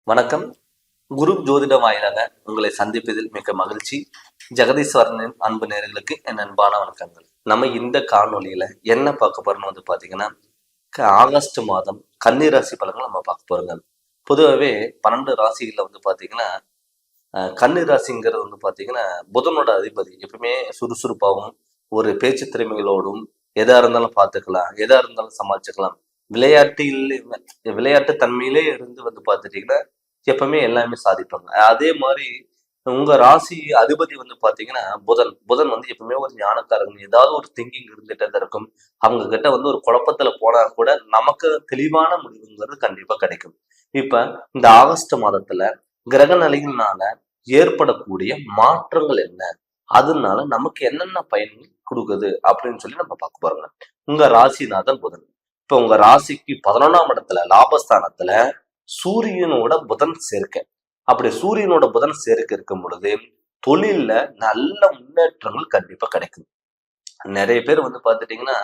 வணக்கம். குரு ஜோதிட வாயிலாக உங்களை சந்திப்பதில் மிக மகிழ்ச்சி. ஜெகதீஸ்வரனின் அன்பு நேயர்களுக்கு என் அன்பான வணக்கங்கள். நம்ம இந்த காணொலியில என்ன பார்க்க போறோம்னு பாத்தீங்கன்னா, ஆகஸ்ட் மாதம் கன்னி ராசி பலன்கள் நம்ம பார்க்க போறோங்க. பொதுவாகவே 12 ராசிகள்ல பாத்தீங்கன்னா, கன்னி ராசிங்கிறது பாத்தீங்கன்னா புதனோட அதிபதி. எப்பவுமே சுறுசுறுப்பாகவும் ஒரு பேச்சு திறமைகளோடும் எதா இருந்தாலும் பார்த்துக்கலாம், எதா இருந்தாலும் சமாளிச்சுக்கலாம். விளையாட்டில் விளையாட்டு தன்மையிலே இருந்து பார்த்துட்டீங்கன்னா எப்பவுமே எல்லாமே சாதிப்பாங்க. அதே மாதிரி உங்க ராசி அதிபதி பாத்தீங்கன்னா புதன். புதன் எப்பவுமே ஒரு ஞானக்காரங்க. ஏதாவது ஒரு திங்கிங் இருந்துட்டே தான் இருக்கும். அவங்க கிட்ட ஒரு குழப்பத்துல போனா கூட நமக்கு தெளிவான முடிவுங்கிறது கண்டிப்பா கிடைக்கும். இப்ப இந்த ஆகஸ்ட் மாதத்துல கிரக நிலைகள்னால ஏற்படக்கூடிய மாற்றங்கள் என்ன, அதனால நமக்கு என்னென்ன பயன்கள் கொடுக்குது அப்படின்னு சொல்லி நம்ம பார்க்க போறோங்க. உங்க ராசிநாதன் புதன். இப்ப உங்க ராசிக்கு 11ஆம் இடத்துல லாபஸ்தானத்துல சூரியனோட புதன் சேர்க்கை. அப்படி சூரியனோட புதன் சேர்க்கை இருக்கும் பொழுது தொழில்ல நல்ல முன்னேற்றங்கள் கண்டிப்பா கிடைக்கும். நிறைய பேர் பாத்துட்டீங்கன்னா,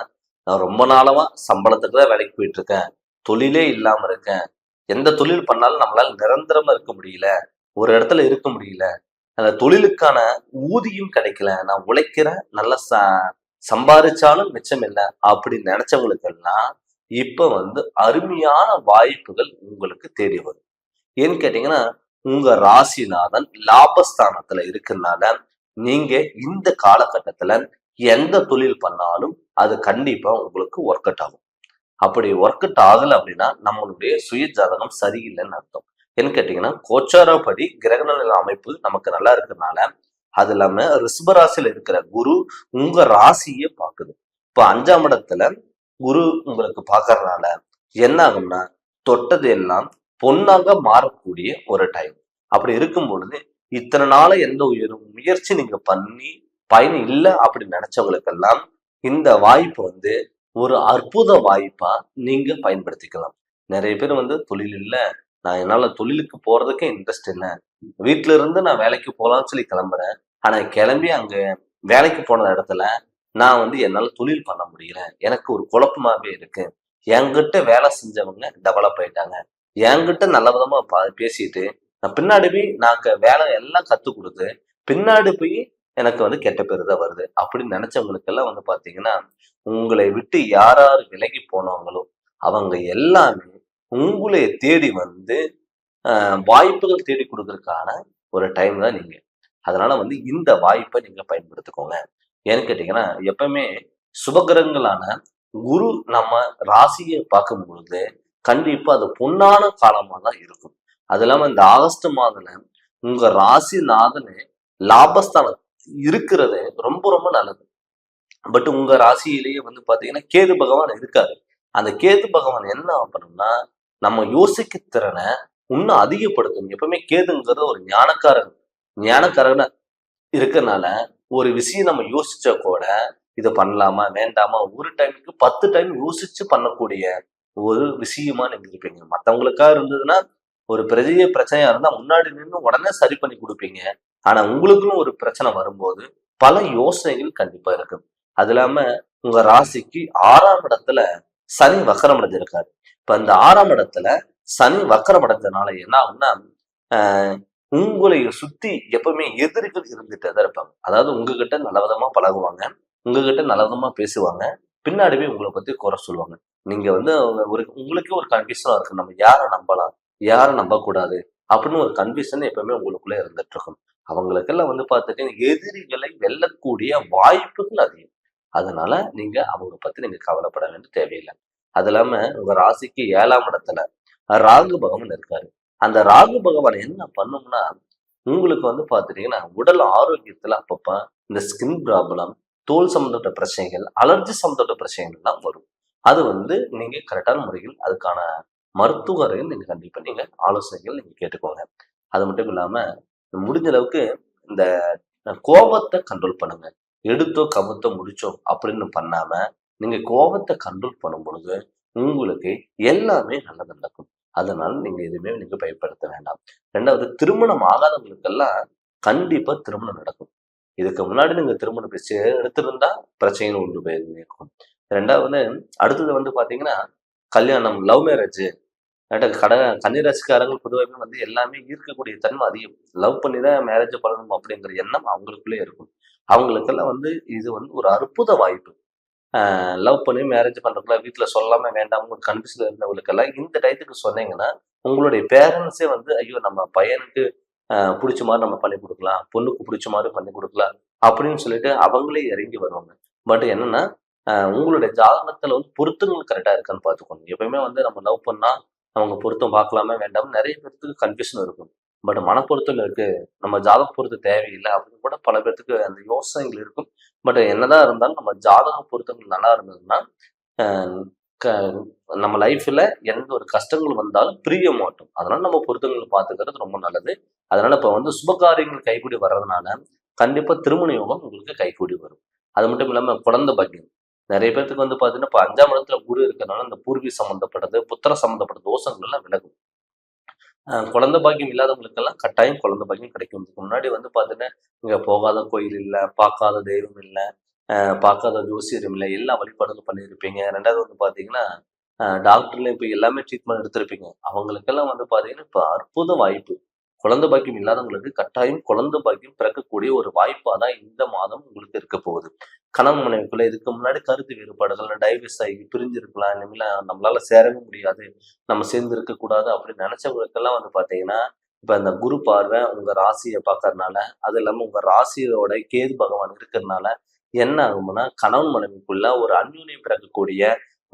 நான் ரொம்ப நாளவா சம்பளத்துக்கு தான் வேலைக்கு போயிட்டு இருக்கேன், தொழிலே இல்லாம இருக்கேன், எந்த தொழில் பண்ணாலும் நம்மளால நிரந்தரமா இருக்க முடியல, ஒரு இடத்துல இருக்க முடியல, அந்த தொழிலுக்கான ஊதியம் கிடைக்கல, நான் உழைக்கிறேன், நல்லா சம்பாதிச்சாலும் மிச்சம் இல்லை அப்படின்னு நினைச்சவங்களுக்கு எல்லாம் இப்ப அருமையான வாய்ப்புகள் உங்களுக்கு தேடி வரும். ஏன்னு கேட்டீங்கன்னா, உங்க ராசிநாதன் லாபஸ்தானத்துல இருக்கனால நீங்க இந்த காலகட்டத்துல எந்த தொழில் பண்ணாலும் அது கண்டிப்பா உங்களுக்கு ஒர்க் அவுட் ஆகும். அப்படி ஒர்க் அவுட் ஆகல அப்படின்னா நம்மளுடைய சுய ஜாதகம் சரியில்லைன்னு அர்த்தம். ஏன்னு கேட்டீங்கன்னா, கோச்சாரப்படி கிரகநிலை அமைப்பு நமக்கு நல்லா இருக்கிறதுனால, அது இல்லாம ரிஷபராசியில இருக்கிற குரு உங்க ராசியே பாக்குது. இப்ப 5ஆம் இடத்துல குரு உங்களுக்கு பாக்குறதுனால என்ன ஆகும்னா, தொட்டது எல்லாம் பொன்னாக மாறக்கூடிய ஒரு டைம். அப்படி இருக்கும் பொழுது இத்தனை நாள எந்த முயற்சி நீங்க பண்ணி பயன் இல்லை அப்படின்னு நினைச்சவங்களுக்கெல்லாம் இந்த வாய்ப்பு ஒரு அற்புத வாய்ப்பா நீங்க பயன்படுத்திக்கலாம். நிறைய பேர் தொழில் இல்லை, நான் என்னால தொழிலுக்கு போறதுக்கே இன்ட்ரெஸ்ட் இல்லை, வீட்டுல இருந்து நான் வேலைக்கு போகலாம்னு சொல்லி கிளம்புறேன், ஆனா கிளம்பி அங்க வேலைக்கு போன இடத்துல நான் என்னால தொழில் பண்ண முடியல, எனக்கு ஒரு குழப்பமாவே இருக்கு, என்கிட்ட வேலை செஞ்சவங்க டெவலப் ஆயிட்டாங்க, என்கிட்ட நல்ல விதமா பேசிட்டு நான் பின்னாடி போய் நான் வேலை எல்லாம் கத்து கொடுத்து பின்னாடி போய் எனக்கு கெட்ட பேரு தான் வருது அப்படின்னு நினைச்சவங்களுக்கு எல்லாம் பாத்தீங்கன்னா, உங்களை விட்டு யார் யார் விலகி போனவங்களோ அவங்க எல்லாமே உங்களை தேடி வாய்ப்புகள் தேடி கொடுக்கறதுக்கான ஒரு டைம் தான் நீங்க. அதனால இந்த வாய்ப்பை நீங்க பயன்படுத்திக்கோங்க. ஏன்னு கேட்டீங்கன்னா, எப்பவுமே சுபகிரகங்களான குரு நம்ம ராசியை பார்க்கும் பொழுது கண்டிப்பா அது பொன்னான காலமா தான் இருக்கும். அது இல்லாம இந்த ஆகஸ்ட் மாதத்துல உங்க ராசிநாதனே லாபஸ்தானம் இருக்கிறது ரொம்ப ரொம்ப நல்லது. பட் உங்க ராசியிலேயே பாத்தீங்கன்னா கேது பகவான் இருக்காரு. அந்த கேது பகவான் என்ன பண்ணணும்னா, நம்ம யோசிக்க திறனை இன்னும் அதிகப்படுத்தும். எப்பவுமே கேதுங்கிறது ஒரு ஞானக்காரன இருக்கனால ஒரு விஷயம் நம்ம யோசிச்சா கூட இதை பண்ணலாமா வேண்டாமா ஒரு டைமுக்கு 10 டைம் யோசிச்சு பண்ணக்கூடிய ஒரு விஷயமா நீங்க இருப்பீங்க. மத்தவங்களுக்கா இருந்ததுன்னா ஒரு பெரிய பிரச்சனையா இருந்தா முன்னாடி நின்று உடனே சரி பண்ணி கொடுப்பீங்க. ஆனா உங்களுக்குன்னு ஒரு பிரச்சனை வரும்போது பல யோசனைகள் கண்டிப்பா இருக்கும். அது இல்லாம உங்க ராசிக்கு 6ஆம் இடத்துல சனி வக்கரம் அடைஞ்சிருக்காரு. இப்ப இந்த 6ஆம் இடத்துல சனி வக்கரம் அடைஞ்சதுனால என்ன ஆகும்னா, உங்களை சுத்தி எப்பவுமே எதிரிகள் இருந்துட்டே தான் இருப்பாங்க. அதாவது உங்ககிட்ட நல்லவிதமா பழகுவாங்க, உங்ககிட்ட நல்லவிதமா பேசுவாங்க, பின்னாடிவே உங்களை பத்தி குறை சொல்லுவாங்க. நீங்க ஒரு உங்களுக்கே ஒரு கன்ஃபியூஷனா இருக்கு, நம்ம யாரை நம்பலாம், யாரை நம்பக்கூடாது அப்படின்னு ஒரு கன்ஃபியூஷன் எப்பவுமே உங்களுக்குள்ள இருந்துட்டு இருக்கும். அவங்களுக்கெல்லாம் பார்த்துட்டு எதிரிகளை வெல்லக்கூடிய வாய்ப்புகள் அதிகம். அதனால நீங்க அவங்க பத்தி நீங்க கவலைப்பட வேண்டிய தேவையில்லை. அது இல்லாம உங்க ராசிக்கு 7ஆம் இடத்துல ராகு பகவான் இருக்காரு. அந்த ராகு பகவான் என்ன பண்ணும்னா, உங்களுக்கு பாத்துட்டீங்கன்னா உடல் ஆரோக்கியத்துல அப்பப்ப இந்த ஸ்கின் ப்ராப்ளம், தோல் சம்பந்தப்பட்ட பிரச்சனைகள், அலர்ஜி சம்பந்தப்பட்ட பிரச்சனைகள் எல்லாம் வரும். அது நீங்க கரெக்டான முறையில் அதுக்கான மருத்துவரையும் நீங்க கண்டிப்பா நீங்க ஆலோசனைகள் நீங்க கேட்டுக்கோங்க. அது மட்டும் இல்லாம முடிஞ்ச அளவுக்கு இந்த கோபத்தை கண்ட்ரோல் பண்ணுங்க. எடுத்தோ கவுத்தோ முடிச்சோ அப்படின்னு பண்ணாம நீங்க கோபத்தை கண்ட்ரோல் பண்ணும் பொழுது உங்களுக்கு எல்லாமே நல்லது நடக்கும். அதனால நீங்க எதுவுமே நீங்க பயன்படுத்த வேண்டாம். 2வது, திருமணம் ஆகாதவங்களுக்கெல்லாம் கண்டிப்பா திருமணம் நடக்கும். இதுக்கு முன்னாடி நீங்க திருமணம் பேசி எடுத்திருந்தா பிரச்சனைகள் உண்டு போயிருக்கும். 2வது, அடுத்தது பாத்தீங்கன்னா கல்யாணம், லவ் மேரேஜ், கன்னிராசிக்காரங்க பொதுவாகவே வந்து எல்லாமே ஈர்க்கக்கூடிய தன்மை அதிகம். லவ் பண்ணி தான் மேரேஜ் பண்ணணும் அப்படிங்கிற எண்ணம் அவங்களுக்குள்ளே இருக்கும். அவங்களுக்கெல்லாம் வந்து இது வந்து ஒரு அற்புத வாய்ப்பு. லவ் பண்ணி மேரேஜ் பண்றதுக்குள்ள வீட்ல சொல்லாம வேண்டாம்னு ஒரு கன்ஃப்யூஸ்ல இருந்தவங்களுக்கெல்லாம் இந்த டயத்துக்கு சொன்னீங்கன்னா, உங்களுடைய பேரண்ட்ஸே வந்து, ஐயோ! நம்ம பையனுக்கு புடிச்ச மாரி நம்ம பண்ணி குடுக்கலாம். பொண்ணுக்கு புடிச்ச மாரி பண்ணி குடுக்கலாம். அப்படின்னு சொல்லிட்டு அவங்களே இறங்கி வருவாங்க. பட் என்னன்னா, உங்களுடைய ஜாதகத்துல வந்து பொருத்தங்கள் கரெக்ட்டா இருக்கான்னு பார்த்துக்கணும். எப்பயுமே வந்து நம்ம லவ் பண்ணா, அவங்க பொருத்தம் பார்க்கலாமா வேண்டாமான்னு நெறைய பேத்துக்கு கன்ஃப்யூஷன் இருக்கும். பட் மனப்பொருத்தம் இருக்கு. நம்ம ஜாதக பொருத்தம் தேவையில்ல அப்படின்னு கூட பல பேத்துக்கு அந்த யோசனைகள் இருக்கும். பட் என்னதான் இருந்தாலும் நம்ம ஜாதக பொருத்தங்கள் நல்லா இருந்ததுன்னா, அ க நம்ம லைஃப்ல எந்த ஒரு கஷ்டங்கள் வந்தாலும் பிரிய மாட்டோம். அதனால நம்ம பொருத்தங்கள் பார்த்துக்கிறது ரொம்ப நல்லது. அதனால இப்ப வந்து சுபகாரியங்கள் கைகூடி வர்றதுனால, கண்டிப்பா திருமண யோகம் உங்களுக்கு கைகூடி வரும். அது மட்டும் இல்லாம குழந்தை பாக்கியம். நெறைய பேத்துக்கு வந்து பார்த்தீங்கன்னா, இப்ப 5ஆம் இடத்துல குரு இருக்கிறனால, இந்த பூர்வீக சம்மந்தப்பட்டது, புத்திர சம்மந்தப்பட்ட தோஷங்கள் எல்லாம் விலகும். குழந்தை பாக்கியம் இல்லாதவங்களுக்கெல்லாம் கட்டாயம் குழந்தை பாக்கியம் கிடைக்கும். இதுக்கு முன்னாடி வந்து பார்த்தீங்கன்னா, இங்க போகாத கோயில் இல்ல, பார்க்காத தெய்வம் இல்ல, பார்க்காத ஜோசியரும் இல்ல, எல்லா வழிபாடுகளும் பண்ணியிருப்பீங்க. 2வது வந்து பார்த்தீங்கன்னா, டாக்டர்ல இப்ப எல்லாமே ட்ரீட்மெண்ட் எடுத்திருப்பீங்க. அவங்களுக்கெல்லாம் வந்து பார்த்தீங்கன்னா, இப்ப அற்புத வாய்ப்பு. குழந்தை பாக்கியம் இல்லாதவங்களுக்கு கட்டாயம் குழந்தை பாக்கியம் பிறக்கக்கூடிய ஒரு வாய்ப்பா தான் இந்த மாதம் உங்களுக்கு இருக்க போகுது. கணவன் மனைவிக்குள்ள இதுக்கு முன்னாடி கருத்து வேறுபாடுகள், டைவர்ஸ் ஆகி பிரிஞ்சிருக்கலாம். இனிமேல நம்மளால சேரவே முடியாது. நம்ம சேர்ந்து இருக்கக்கூடாது அப்படின்னு நினைச்சவங்களுக்கெல்லாம் வந்து பார்த்தீங்கன்னா, இப்ப இந்த குரு பார்வை உங்க ராசிய பார்க்கறதுனால, அது இல்லாம உங்க ராசியோட கேது பகவான் இருக்கிறதுனால, என்ன ஆகும்னா, கணவன் மனைவிக்குள்ள ஒரு அந்யோன்யம் பிறக்கக்கூடிய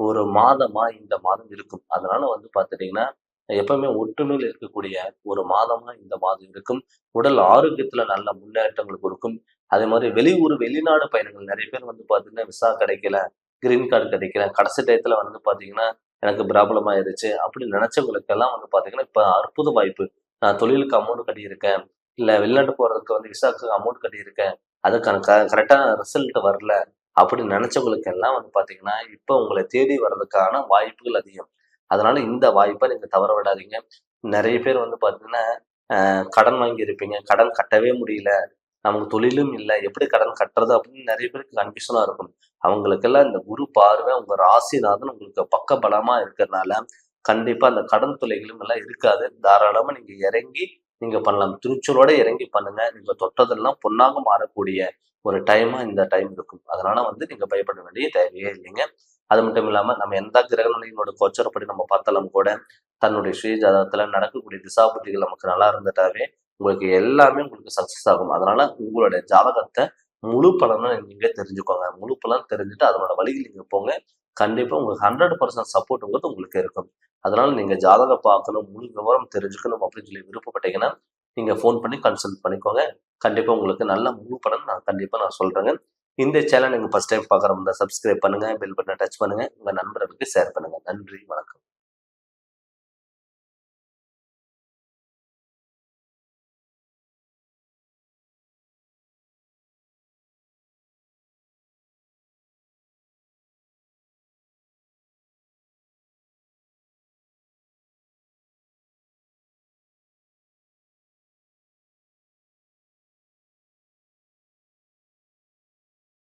ஒரு மாதமா இந்த மாதம் இருக்கும். அதனால வந்து பார்த்துட்டீங்கன்னா, எப்பவுமே ஒற்றுமையில இருக்கக்கூடிய ஒரு மாதமா இந்த மாதம் இருக்கும். உடல் ஆரோக்கியத்துல நல்ல முன்னேற்றங்கள் கொடுக்கும். அதே மாதிரி வெளியூர், வெளிநாடு பயணங்கள் நெறைய பேர் வந்து பார்த்தீங்கன்னா, விசா கிடைக்கல, கிரீன் கார்டு கிடைக்கல, கடைசி டயத்துல வந்து பார்த்தீங்கன்னா, எனக்கு ப்ராப்ளம் ஆயிருச்சு அப்படின்னு நினைச்சவங்களுக்கெல்லாம் வந்து பார்த்தீங்கன்னா, இப்ப அற்புத வாய்ப்பு. நான் தொழிலுக்கு அமௌண்ட் கட்டியிருக்கேன். இல்ல வெளிநாட்டு போறதுக்கு வந்து விசாக்கு அமௌண்ட் கட்டியிருக்கேன். அதுக்கான கரெக்டான ரிசல்ட் வரல. அப்படின்னு நினைச்சவங்களுக்கெல்லாம் வந்து பார்த்தீங்கன்னா, இப்ப உங்கள தேடி வர்றதுக்கான வாய்ப்புகள் அதிகம். அதனால இந்த வாய்ப்ப நீங்க தவற விடாதீங்க. நெறைய பேர் வந்து பார்த்தீங்கன்னா, கடன் வாங்கியிருப்பீங்க. கடன் கட்டவே முடியல. நமக்கு தொழிலும் இல்ல. எப்படி கடன் கட்டுறது அப்படின்னு நெறைய பேருக்கு கன்ஃப்யூஷனா இருக்கும். அவங்களுக்கெல்லாம் இந்த குரு பார்வை உங்க ராசிநாதன் உங்களுக்கு பக்கபலமா இருக்கிறனால, கண்டிப்பா அந்த கடன் தொல்லைகளும் எல்லாம் இருக்காது. தாராளமா நீங்க இறங்கி நீங்க பண்ணலாம். துணிச்சலோட இறங்கி பண்ணுங்க. நீங்க தொட்டதெல்லாம் பொன்னாக மாறக்கூடிய ஒரு டைமா இந்த டைம் இருக்கும். அதனால வந்து நீங்க பயப்பட வேண்டிய தேவையே இல்லைங்க. அது மட்டும் இல்லாம நம்ம எந்த கிரக நிலையினோட கோச்சாரப்படி நம்ம பார்த்தாலும் கூட, தன்னுடைய சுய ஜாதகத்துல நடக்கக்கூடிய திசாபுத்திகள் நமக்கு நல்லா இருந்துட்டாவே, உங்களுக்கு எல்லாமே உங்களுக்கு சக்சஸ் ஆகும். அதனால உங்களுடைய ஜாதகத்த முழு பலன நீங்க தெரிஞ்சுக்கோங்க. முழு பலன் தெரிஞ்சுட்டு அதனோட வழியில் நீங்க போங்க. கண்டிப்பா உங்களுக்கு 100% சப்போர்ட்ங்கிறது உங்களுக்கு இருக்கும். அதனால நீங்க ஜாதகம் பார்க்கணும், முழு விவரம் தெரிஞ்சுக்கணும் அப்படின்னு சொல்லி விருப்பப்பட்டீங்கன்னா, நீங்க ஃபோன் பண்ணி கன்சல்ட் பண்ணிக்கோங்க. கண்டிப்பா உங்களுக்கு நல்ல முழு பலன் நான் சொல்றேங்க. இந்த சேனல் நீங்க ஃபர்ஸ்ட் டைம் பார்க்குறவங்க இருந்தா சப்ஸ்கிரைப் பண்ணுங்க, பெல் பட்டன டச் பண்ணுங்க, உங்க நண்பர்களுக்கு ஷேர் பண்ணுங்க. நன்றி, வணக்கம்.